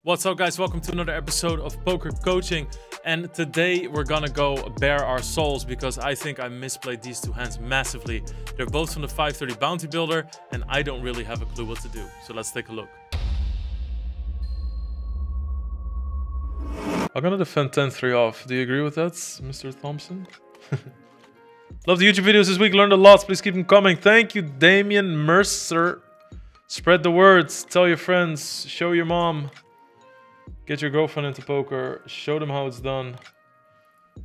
What's up, guys? Welcome to another episode of Poker Coaching. And today we're gonna go bare our souls because I think I misplayed these two hands massively. They're both from the 530 Bounty Builder, and I don't really have a clue what to do. So let's take a look. I'm gonna defend 10-3 off. Do you agree with that, Mr. Thompson? Love the YouTube videos this week. Learned a lot. Please keep them coming. Thank you, Damian Mercer. Spread the words. Tell your friends. Show your mom. Get your girlfriend into poker. Show them how it's done.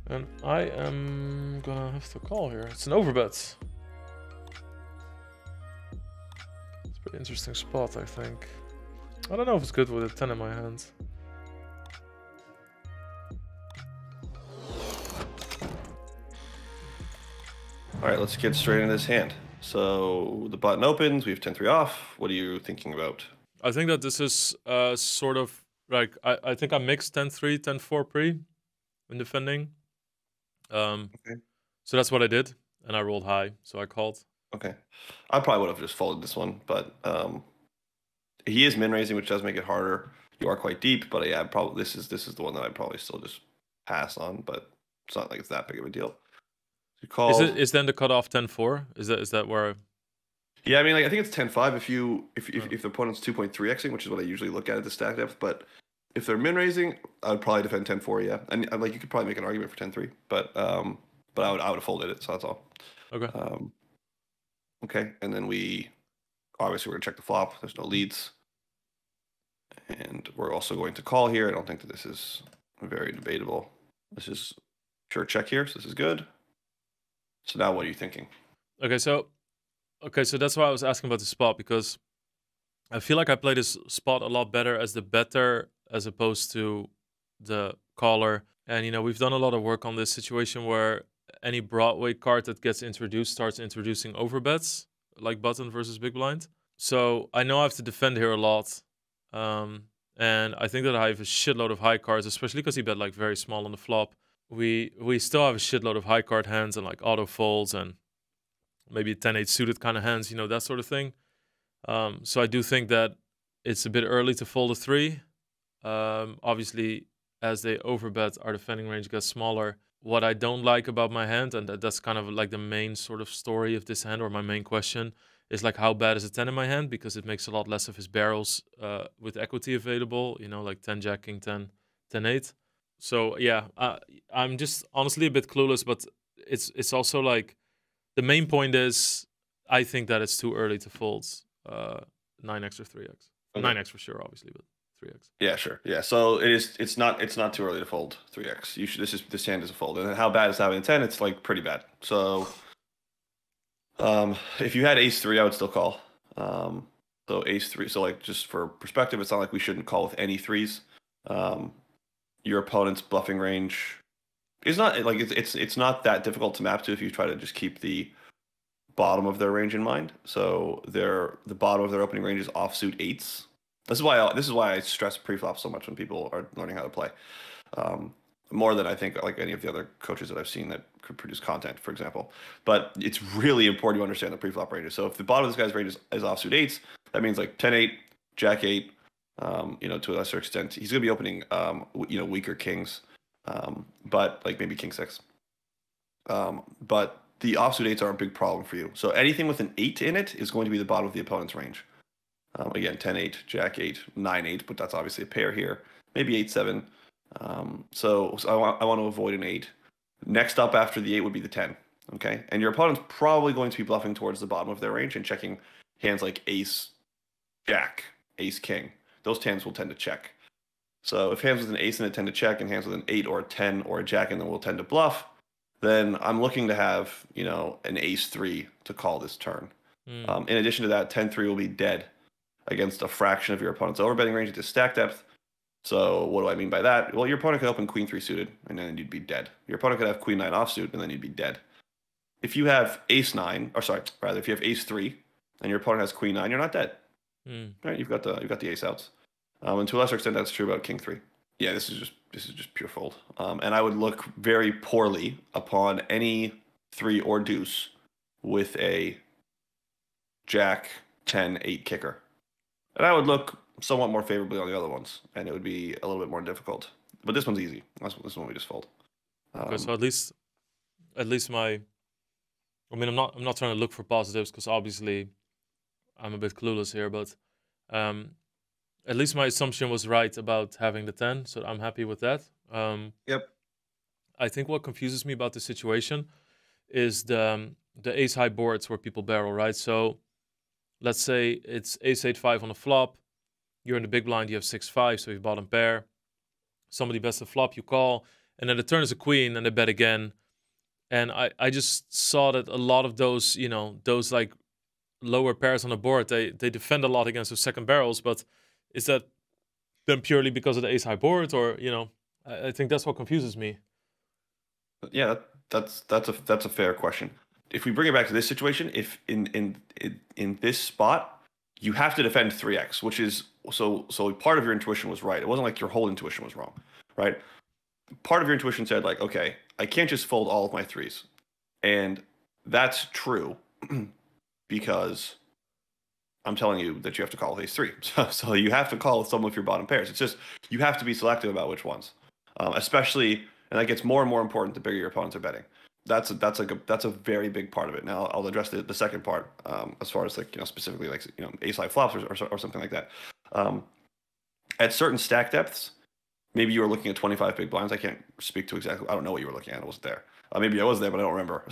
And I am gonna have to call here. It's an overbet. It's a pretty interesting spot, I think. I don't know if it's good with a 10 in my hand. All right, let's get straight into this hand. So the button opens, we have 10-3 off. What are you thinking about? I think that this is sort of like, I think I mixed 10-3, 10-4 pre in defending. Okay. So that's what I did, and I rolled high, so I called. Okay. I probably would have just folded this one, but he is min-raising, which does make it harder. You are quite deep, but yeah, probably this is the one that I'd probably still just pass on, but it's not like it's that big of a deal. Is then the cutoff 10-4? Is that where? Yeah, I mean, like I think it's 10-5 if the opponent's 2.3xing, which is what I usually look at the stack depth. But if they're min raising, I would probably defend 10-4. Yeah, and like you could probably make an argument for 10-3, but I would have folded it. So that's all. Okay. Okay, and then we're gonna check the flop. There's no leads, and we're also going to call here. I don't think that this is very debatable. This is pure check here, so this is good. So now what are you thinking? Okay, so that's why I was asking about the spot, because I feel like I play this spot a lot better as the better as opposed to the caller. And, you know, we've done a lot of work on this situation where any Broadway card that gets introduced starts introducing overbets, like button versus big blind. So I know I have to defend here a lot. And I think that I have a shitload of high cards, especially because he bet like very small on the flop. We still have a shitload of high card hands and like auto folds and maybe 10-8 suited kind of hands, you know, that sort of thing. So I do think that it's a bit early to fold a 3. Obviously, as they overbet, our defending range gets smaller. What I don't like about my hand, and that's kind of like the main sort of story of this hand, or my main question, is like how bad is a 10 in my hand, because it makes a lot less of his barrels with equity available, you know, like 10 jack, king 10, 10-8. So yeah, I'm just honestly a bit clueless, but it's also like the main point is I think that it's too early to fold 9x or 3x. Okay. 9x for sure, obviously, but 3x. Yeah, sure. Yeah, so it's not too early to fold 3x. You should this hand is a fold. And how bad is having a 10? It's like pretty bad. So if you had ace 3, I would still call. So ace 3. So like just for perspective, it's not like we shouldn't call with any 3s. Your opponent's bluffing range is not like it's not that difficult to map to if you try to just keep the bottom of their range in mind. So the bottom of their opening range is offsuit 8s. This is why I stress preflop so much when people are learning how to play. More than I think like any of the other coaches that I've seen that could produce content, for example. But it's really important to understand the preflop ranges. So if the bottom of this guy's range is offsuit 8s, that means like 10-8, jack 8. You know, to a lesser extent, he's going to be opening, you know, weaker kings, but like maybe king 6. But the offsuit 8s are a big problem for you. So anything with an 8 in it is going to be the bottom of the opponent's range. Again, 10-8, jack 8, 9-8, but that's obviously a pair here. Maybe 8-7. So I want to avoid an 8. Next up after the 8 would be the 10. Okay, and your opponent's probably going to be bluffing towards the bottom of their range and checking hands like ace, jack, ace, king. Those hands will tend to check. So if hands with an ace and a 10 to check, and hands with an 8 or a 10 or a jack and then will tend to bluff, then I'm looking to have, you know, an ace 3 to call this turn. In addition to that, 10-3 will be dead against a fraction of your opponent's overbetting range at this stack depth. So what do I mean by that? Well, your opponent could open queen 3 suited, and then you'd be dead. Your opponent could have queen 9 offsuit, and then you'd be dead. If you have ace 9, or sorry, rather, if you have ace 3, and your opponent has queen 9, you're not dead. Right, you've got the ace outs, and to a lesser extent that's true about king 3. Yeah, this is just pure fold, and I would look very poorly upon any 3 or deuce with a jack 10-8 kicker, and I would look somewhat more favorably on the other ones, and it would be a little bit more difficult. But this one's easy. This one we just fold. Okay, so at least my, I mean, I'm not trying to look for positives because obviously I'm a bit clueless here, but at least my assumption was right about having the 10, so I'm happy with that. Yep. I think what confuses me about the situation is the ace high boards where people barrel, right? So let's say it's ace 8-5 on the flop. You're in the big blind, you have 6-5, so you've bottom pair. Somebody bets the flop, you call, and then the turn is a queen, and they bet again. And I just saw that a lot of those, you know, those like lower pairs on the board, they defend a lot against those second barrels, but is that then purely because of the ace high board, or, you know, I think that's what confuses me. Yeah, that's a fair question. If we bring it back to this situation, if in this spot, you have to defend 3x, which is so part of your intuition was right. It wasn't like your whole intuition was wrong, right? Part of your intuition said like, okay, I can't just fold all of my threes. And that's true because I'm telling you that you have to call with ace three. So you have to call with some of your bottom pairs. It's just you have to be selective about which ones, especially, and that gets more and more important the bigger your opponents are betting. That's a very big part of it. Now I'll address the second part as far as like, you know, specifically like, you know, ace high flops or something like that. At certain stack depths, maybe you were looking at 25 big blinds. I can't speak to exactly. I don't know what you were looking at. I wasn't there. Maybe I was there, but I don't remember.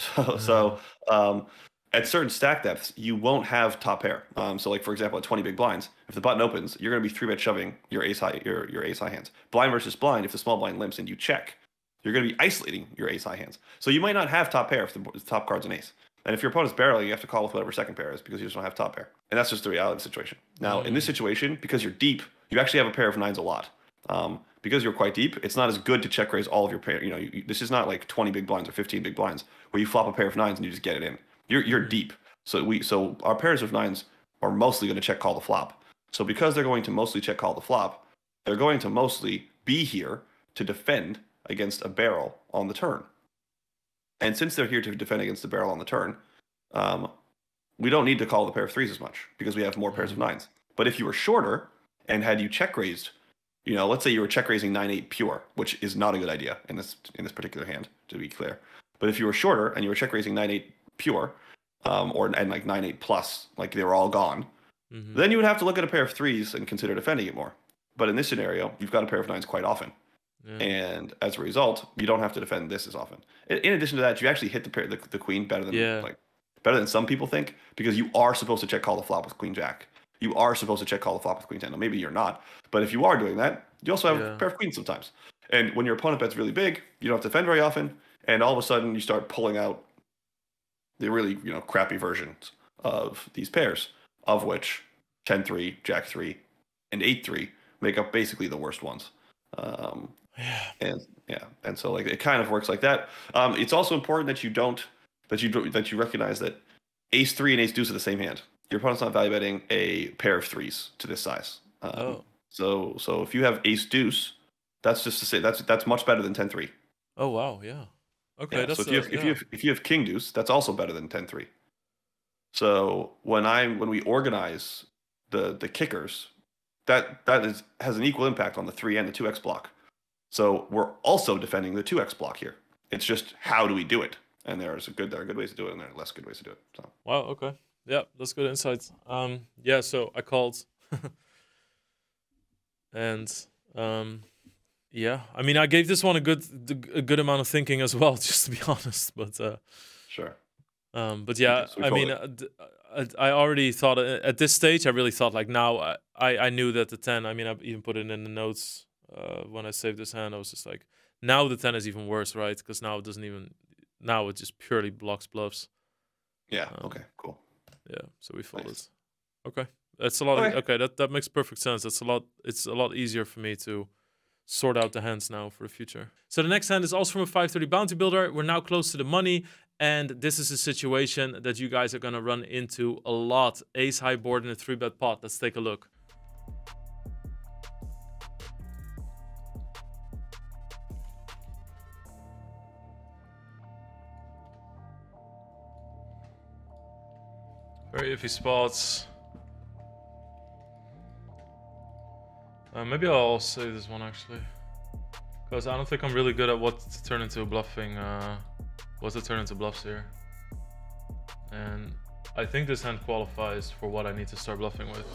At certain stack depths, you won't have top pair. So like for example, at 20 big blinds, if the button opens, you're going to be 3-bet shoving your ace high hands. Blind versus blind, if the small blind limps and you check, you're going to be isolating your ace high hands. So you might not have top pair if the top card's an ace. And if your opponent's barreling, you have to call with whatever second pair is because you just don't have top pair. And that's just the reality of the situation. Now, in this situation, because you're deep, you actually have a pair of nines a lot. Because you're quite deep, it's not as good to check raise all of your pair. You know, this is not like 20 big blinds or 15 big blinds where you flop a pair of nines and you just get it in. You're deep. So our pairs of nines are mostly going to check call the flop. So because they're going to mostly check call the flop, they're going to mostly be here to defend against a barrel on the turn. And since they're here to defend against the barrel on the turn, we don't need to call the pair of threes as much because we have more pairs of nines. But if you were shorter and had you check raised, you know, let's say you were check raising 9-8 pure, which is not a good idea in this particular hand, to be clear. But if you were shorter and you were check raising 9-8 pure, and like 9-8 plus, like they were all gone, then you would have to look at a pair of threes and consider defending it more. But in this scenario, you've got a pair of nines quite often. And as a result, you don't have to defend this as often. In addition to that, you actually hit the queen better than some people think, because you are supposed to check call the flop with queen jack. You are supposed to check call the flop with queen 10. Now, maybe you're not, but if you are doing that, you also have a pair of queens sometimes. And when your opponent bets really big, you don't have to defend very often, and all of a sudden you start pulling out the really, you know, crappy versions of these pairs, of which 10-3, jack-3, and 8-3 make up basically the worst ones. And so like it kind of works like that. It's also important that you recognize that ace 3 and ace deuce are the same hand. Your opponent's not value betting a pair of threes to this size. So if you have ace deuce, that's just to say that's much better than 10-3. Oh wow, yeah. Okay, yeah, so if you have king deuce, that's also better than 10-3. So when we organize the kickers, that has an equal impact on the 3 and the 2x block. So we're also defending the 2x block here. It's just how do we do it? And there are good ways to do it, and there are less good ways to do it. So wow, okay. Yeah, that's good insight. Yeah, so I called and yeah, I mean I gave this one a good amount of thinking as well, just to be honest. But sure. But yeah, I mean I already thought at this stage I really thought like now I knew that the 10, I mean I even put it in the notes when I saved this hand. I was just like, now the 10 is even worse, right? Because now it just purely blocks bluffs. Yeah. Okay. Cool. Yeah. So we folded. Nice. Okay. That's a lot. Okay. That makes perfect sense. It's a lot easier for me to sort out the hands now for the future. So the next hand is also from a 530 bounty builder. We're now close to the money, and this is a situation that you guys are gonna run into a lot. Ace high board in a 3-bet pot. Let's take a look. Very iffy spots. Maybe I'll save this one actually, because I don't think I'm really good at what to turn into bluffing. What to turn into bluffs here, and I think this hand qualifies for what I need to start bluffing with.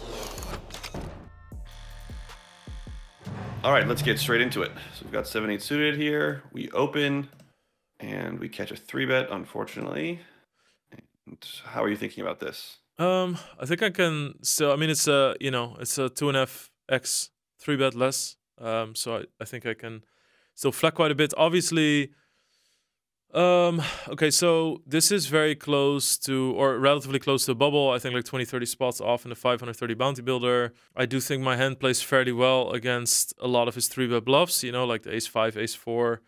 All right, let's get straight into it. So we've got 7-8 suited here. We open, and we catch a 3-bet, unfortunately. And how are you thinking about this? I think I can still. I mean, it's a it's a 2.5x 3-bet less. So I think I can still flat quite a bit. Obviously. Okay, so this is very close to, or relatively close to a bubble. I think like 20-30 spots off in the 530 bounty builder. I do think my hand plays fairly well against a lot of his 3-bet bluffs, like the ace-5, ace-4,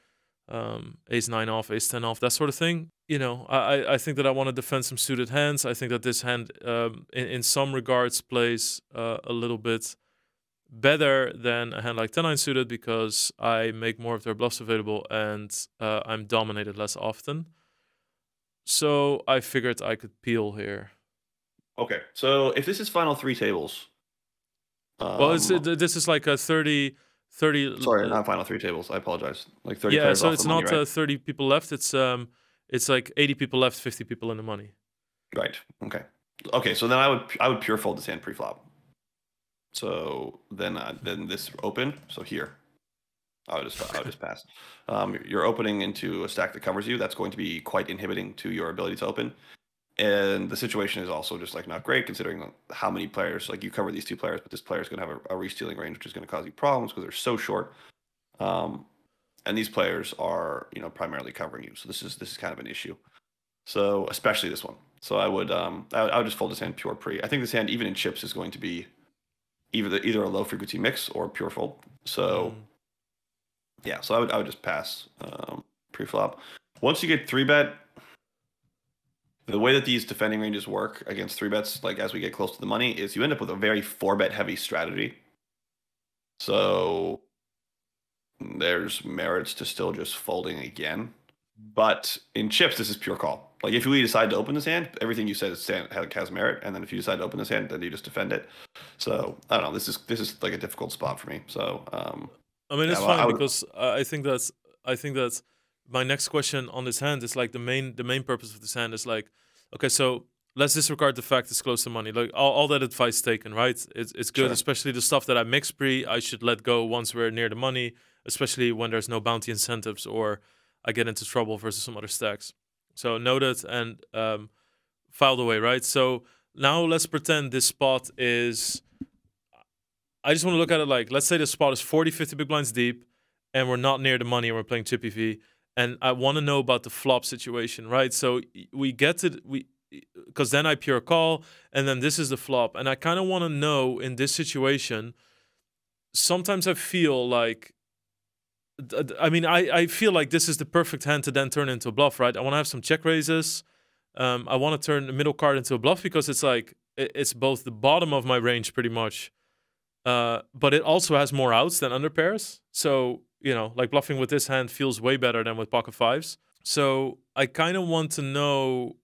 ace-9 off, ace-10 off, that sort of thing. I think that I want to defend some suited hands. I think that this hand, in some regards, plays a little bit better than a hand like 10-9 suited because I make more of their bluffs available and I'm dominated less often. So I figured I could peel here. Okay, so if this is final 3 tables... well, this is like a 30... Sorry, not final 3 tables. I apologize. Like 30 yeah, players so off it's the money, not right? 30 people left. It's like 80 people left, 50 people in the money. Right. Okay. Okay, so then I would pure fold this hand pre-flop. So then this open. So here, I would just pass. You're opening into a stack that covers you. That's going to be quite inhibiting to your ability to open. And the situation is also just like not great considering how many players, like you cover these 2 players, but this player is going to have a re-stealing range, which is going to cause you problems because they're so short. And these players are, primarily covering you. So this is kind of an issue. So especially this one. So I would just fold this hand pure pre. I think this hand, even in chips, is going to be either a low frequency mix or pure fold. So yeah, so I would just pass pre-flop. Once you get 3-bet, the way that these defending ranges work against 3-bets, like as we get close to the money, is you end up with a very 4-bet heavy strategy. So there's merits to still just folding again. But in chips, this is pure call. Like if we decide to open this hand, everything you said has merit, and then if you decide to open this hand, then you just defend it. So I don't know. This is like a difficult spot for me. So I mean, it's fine because I think that my next question on this hand is like the main purpose of this hand is like, okay, so let's disregard the fact it's close to money. Like all that advice taken, right? It's good, especially the stuff that I mix pre. I should let go once we're near the money, especially when there's no bounty incentives or I get into trouble versus some other stacks. So noted and filed away, right? So now let's pretend this spot is... I just want to look at it like, let's say the spot is 40, 50 big blinds deep and we're not near the money and we're playing chippy V. And I want to know about the flop situation, right? So we get to... because then I pure call and then this is the flop. And I kind of want to know in this situation, sometimes I feel like... I mean, I feel like this is the perfect hand to then turn into a bluff, right? I want to have some check raises. I want to turn the middle card into a bluff because it's like it's both the bottom of my range pretty much, but it also has more outs than under pairs. So like bluffing with this hand feels way better than with pocket fives. So I kind of want to know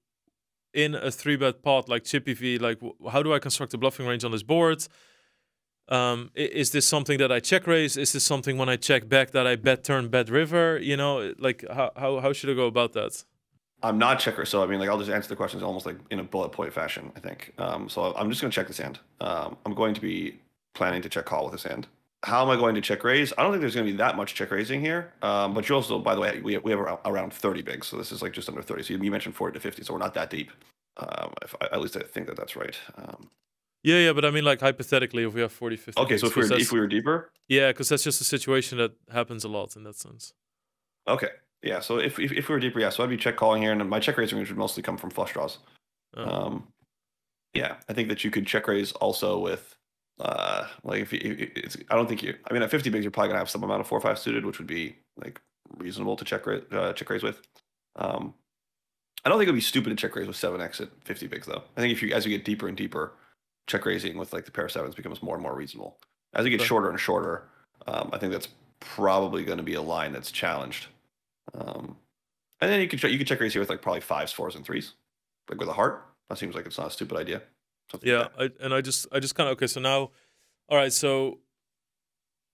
in a 3-bet pot like chippy V, like how do I construct a bluffing range on this board? Is this something that I check raise? Is this something when I check back that I bet turn, bet river? Like how should I go about that? I'm not checker, so I mean, like I'll just answer the questions almost like in a bullet point fashion, I think. So I'm just going to check this hand. I'm going to be planning to check call with this hand. How am I going to check raise? I don't think there's going to be that much check raising here. But you also, by the way, we have around 30 bigs, so this is like just under 30. So you mentioned 40 to 50, so we're not that deep. At least I think that's right. Yeah, but I mean, like hypothetically, if we have 40, 50. Okay, so if we were deeper? Yeah, because that's just a situation that happens a lot in that sense. Okay, yeah. So if we were deeper, yeah. So I'd be check calling here, and my check raising range would mostly come from flush draws. Oh. Yeah, I think that you could check raise also with, like if it's. I don't think you. I mean, at 50 bigs, you're probably gonna have some amount of 4-5 suited, which would be like reasonable to check raise with. I don't think it'd be stupid to check raise with 7x at 50 bigs though. I think as you get deeper and deeper, check raising with like the pair of sevens becomes more and more reasonable. As you get shorter and shorter, I think that's probably going to be a line that's challenged. And then you can check raise here with like probably 5s, 4s, and 3s, like with a heart. That seems like it's not a stupid idea. Yeah, I just kind of okay. So now, all right. So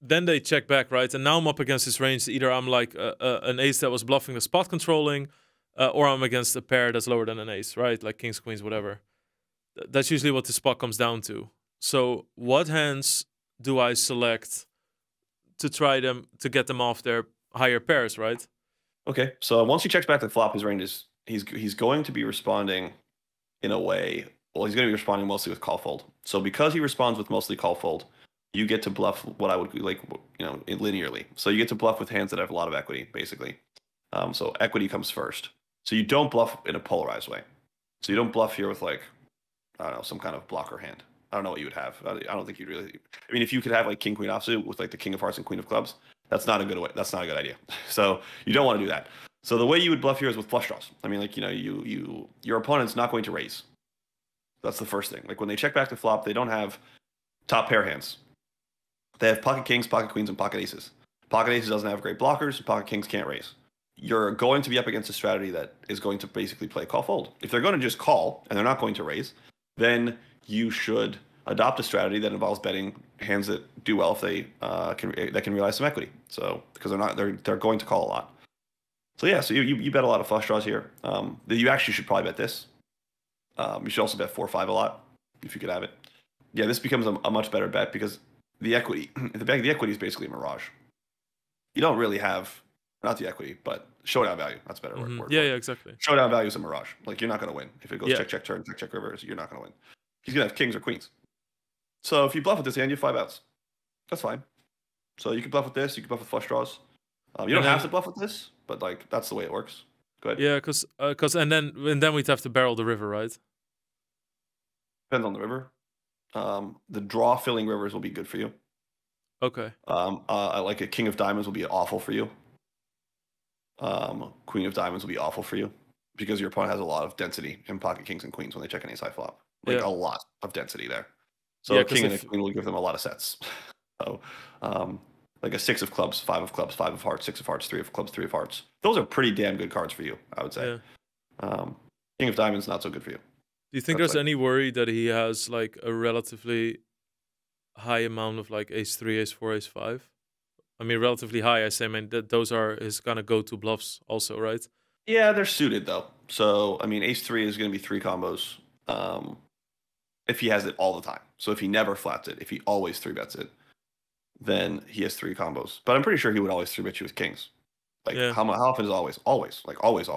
then they check back, right? And now I'm up against his range. Either I'm like an ace that was bluffing the spot controlling, or I'm against a pair that's lower than an ace, right? Like kings, queens, whatever. That's usually what the spot comes down to. So what hands do I select to try them to get them off their higher pairs, right? Okay, so once he checks back the flop, his range is he's going to be responding in a way. Well, he's going to be responding mostly with call fold. So because he responds with mostly call fold, you get to bluff what I would like, linearly. So you get to bluff with hands that have a lot of equity, basically. So equity comes first. So you don't bluff in a polarized way. So you don't bluff here with like, I don't know, some kind of blocker hand. I don't know what you would have. I don't think you'd really. I mean, if you could have like king queen offsuit with like the king of hearts and queen of clubs, that's not a good way. That's not a good idea. So you don't want to do that. So the way you would bluff here is with flush draws. I mean, like your opponent's not going to raise. That's the first thing. Like when they check back the flop, they don't have top pair hands. They have pocket kings, pocket queens, and pocket aces. Pocket aces doesn't have great blockers. Pocket kings can't raise. You're going to be up against a strategy that is going to basically play call fold. If they're going to just call and they're not going to raise, then you should adopt a strategy that involves betting hands that do well if they can realize some equity. So because they're going to call a lot. So yeah, so you bet a lot of flush draws here. You actually should probably bet this. You should also bet 4-5 a lot if you could have it. Yeah, this becomes a much better bet because the equity, the equity is basically a mirage. You don't really have, not the equity, but showdown value. That's a better word. Yeah, exactly. Showdown value is a mirage. Like you're not going to win. If it goes Yeah. check, check, turn, check, check, reverse, you're not going to win. He's going to have kings or queens. So if you bluff with this hand, you have 5 outs. That's fine. So you can bluff with this. You can bluff with flush draws. You don't have to bluff with this, but like that's the way it works. Go ahead. Yeah, because and then we'd have to barrel the river, right? Depends on the river. The draw filling rivers will be good for you. Okay. Like a king of diamonds will be awful for you. Queen of diamonds will be awful for you because your opponent has a lot of density in pocket kings and queens when they check an ace high flop. Like a lot of density there. So a king and a queen will give them a lot of sets. So like a 6 of clubs, 5 of clubs, 5 of hearts, 6 of hearts, 3 of clubs, 3 of hearts. Those are pretty damn good cards for you, I would say. Yeah. King of diamonds not so good for you. Do you think there's any worry that he has like a relatively high amount of like ace 3, ace 4, ace 5? I mean, relatively high. I say, I mean, those are his kind of go-to bluffs, also, right? Yeah, they're suited though. So I mean, ace 3 is going to be 3 combos. If he has it all the time. So if he never flats it, if he always 3-bets it, then he has 3 combos. But I'm pretty sure he would always 3-bet you with kings. Like how often is always? Always. Like always.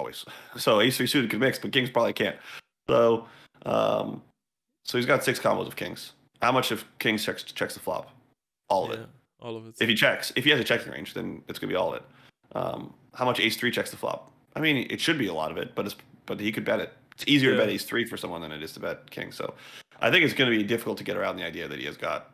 So ace 3 suited can mix, but kings probably can't. So so he's got 6 combos of kings. How much of kings checks the flop? All of it. All of it. If he has a checking range, then it's gonna be all of it. How much ace 3 checks the flop? I mean, it should be a lot of it, but he could bet it. It's easier to bet ace 3 for someone than it is to bet king. So I think it's going to be difficult to get around the idea that he has got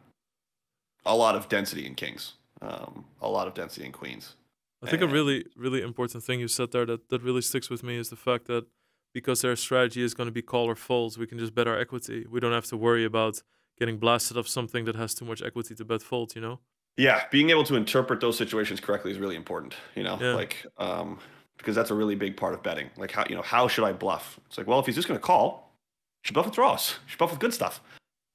a lot of density in kings, a lot of density in queens. I think a really, really important thing you said there that really sticks with me is the fact that because their strategy is going to be call or fold, we can just bet our equity. We don't have to worry about getting blasted off something that has too much equity to bet fold, you know? Yeah, being able to interpret those situations correctly is really important, you know? Like, because that's a really big part of betting. Like, how should I bluff? It's like, well, if he's just going to call, you should bluff with draws. You should bluff with good stuff.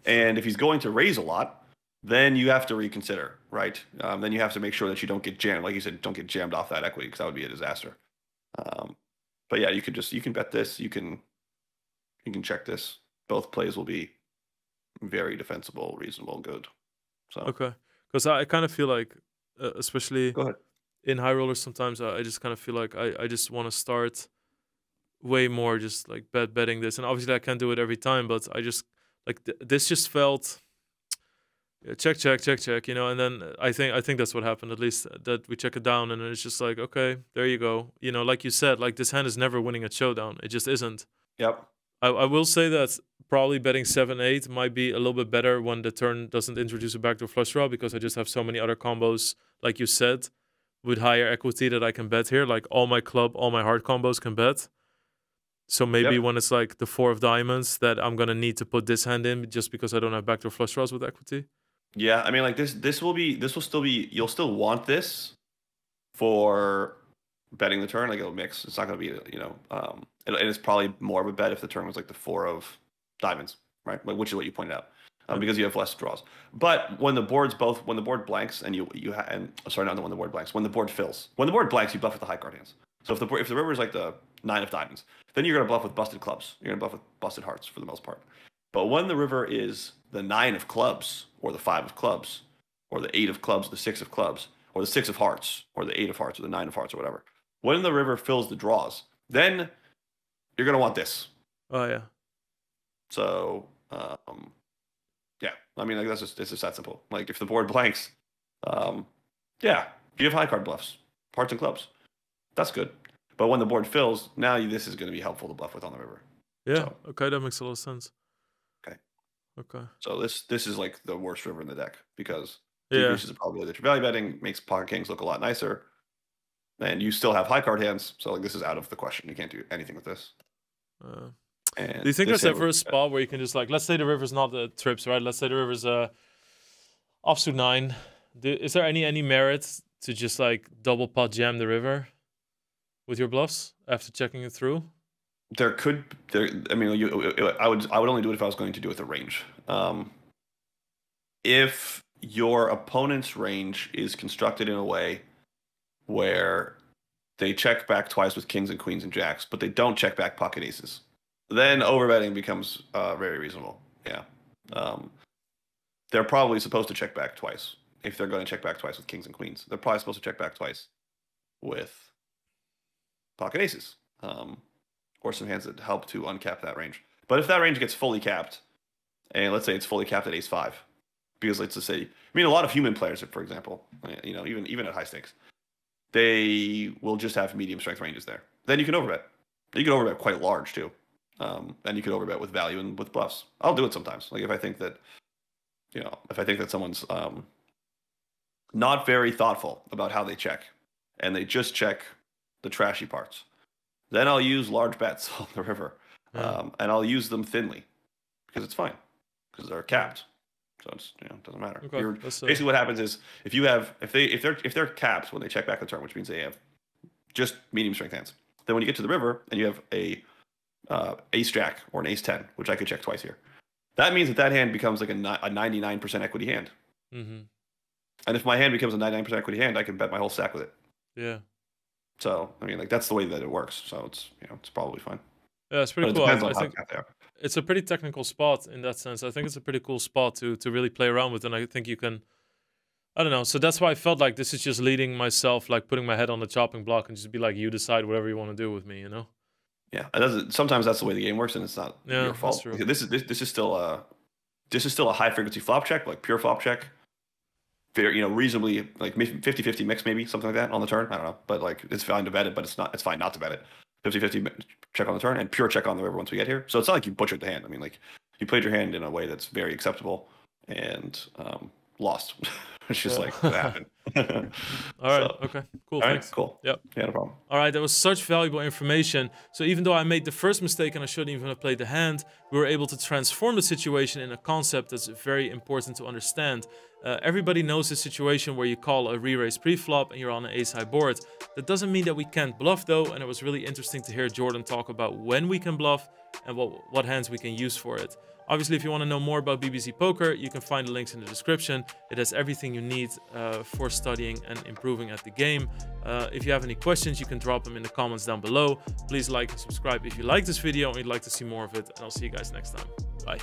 And if he's going to raise a lot, then you have to reconsider, right? Then you have to make sure that you don't get jammed. Like you said, don't get jammed off that equity because that would be a disaster. But yeah, you can bet this. You can check this. Both plays will be very defensible, reasonable, good. So okay, because I kind of feel like, especially go ahead. In high rollers, sometimes I just kind of feel like I just want to start way more just like betting this, and obviously I can't do it every time, but I just like this just felt check, you know, and then I think that's what happened, at least that we check it down, and it's just like, okay, there you go, you know, like you said, like this hand is never winning at showdown, it just isn't. Yep. I will say that probably betting 7-8 might be a little bit better when the turn doesn't introduce a backdoor flush draw, because I just have so many other combos, like you said, with higher equity that I can bet here. Like all my club, all my heart combos can bet. So maybe when it's like the 4 of diamonds that I'm going to need to put this hand in just because I don't have backdoor flush draws with equity. Yeah, I mean, like this will still be, you'll still want this for betting the turn. Like it'll mix. It's not going to be, you know, and it's probably more of a bet if the turn was like the 4 of diamonds, right? Like, which is what you pointed out. because you have less draws. But when the board blanks and sorry, not when the board blanks, when the board fills. When the board blanks, you bluff with the high card hands. So if the river is like the 9 of diamonds, then you're gonna bluff with busted clubs. You're gonna bluff with busted hearts for the most part. But when the river is the 9 of clubs, or the 5 of clubs, or the 8 of clubs, the 6 of clubs, or the 6 of hearts, or the 8 of hearts, or the 9 of hearts, or whatever. When the river fills the draws, then you're gonna want this. Oh yeah. So yeah, I mean, like it's just that simple. Like if the board blanks, yeah, you have high card bluffs, hearts and clubs. That's good. But when the board fills, now this is going to be helpful to bluff with on the river. Yeah. So, okay, that makes a lot of sense. Okay. Okay. So this is like the worst river in the deck because decreases the probability that you're value betting, makes pocket kings look a lot nicer, and you still have high card hands. So like this is out of the question. You can't do anything with this. Do you think there's ever a spot where you can just like, let's say the river's not the trips, right? Let's say the river's offsuit 9. Is there any merit to just like double pot jam the river with your bluffs after checking it through? I mean, I would only do it if I was going to do it with a range. If your opponent's range is constructed in a way where they check back twice with kings and queens and jacks, but they don't check back pocket aces, then overbetting becomes very reasonable. Yeah. They're probably supposed to check back twice. If they're going to check back twice with kings and queens, they're probably supposed to check back twice with pocket aces, or some hands that help to uncap that range. But if that range gets fully capped, and let's say it's fully capped at ace 5, because let's just say, I mean, a lot of human players, for example, even at high stakes, they will just have medium strength ranges there. Then you can overbet. You can overbet quite large too. And you could overbet with value and with bluffs. I'll do it sometimes. Like if I think that someone's not very thoughtful about how they check, and they just check the trashy parts, then I'll use large bets on the river, and I'll use them thinly because it's fine because they're capped. So it's it doesn't matter. Okay, basically, what happens is if they're capped when they check back the turn, which means they have just medium strength hands. Then when you get to the river and you have a ace jack or an ace 10, which I could check twice here, that means that hand becomes like a 99% equity hand. Mm-hmm. And if my hand becomes a 99% equity hand, I can bet my whole stack with it. Yeah. So I mean, like that's the way that it works. So it's it's probably fine. Yeah, it's pretty cool. I think it's a pretty technical spot in that sense. I think it's a pretty cool spot to really play around with, and I think you can. I don't know. So that's why I felt like this is just leading myself, like putting my head on the chopping block and just be like, you decide whatever you want to do with me, Yeah, it doesn't. Sometimes that's the way the game works, and it's not your fault. That's true. This is still a high frequency flop check, like pure flop check. Very, reasonably like 50-50 mix, maybe something like that on the turn. I don't know, but like it's fine to bet it, but it's fine not to bet it. 50-50 check on the turn and pure check on the river once we get here. So it's not like you butchered the hand. I mean, like you played your hand in a way that's very acceptable and lost. It's just like what happened. All right. Okay. Cool. All Thanks. Right, cool. Yep. Yeah, no problem. All right. That was such valuable information. So even though I made the first mistake and I shouldn't even have played the hand, we were able to transform the situation in a concept that's very important to understand. Everybody knows the situation where you call a re-raise pre-flop and you're on an ace-high board. That doesn't mean that we can't bluff though, and it was really interesting to hear Jordan talk about when we can bluff and what hands we can use for it. Obviously, if you want to know more about BBC Poker, you can find the links in the description. It has everything you need for studying and improving at the game. If you have any questions, you can drop them in the comments down below. Please like and subscribe if you like this video and you'd like to see more of it, and I'll see you guys next time. Bye.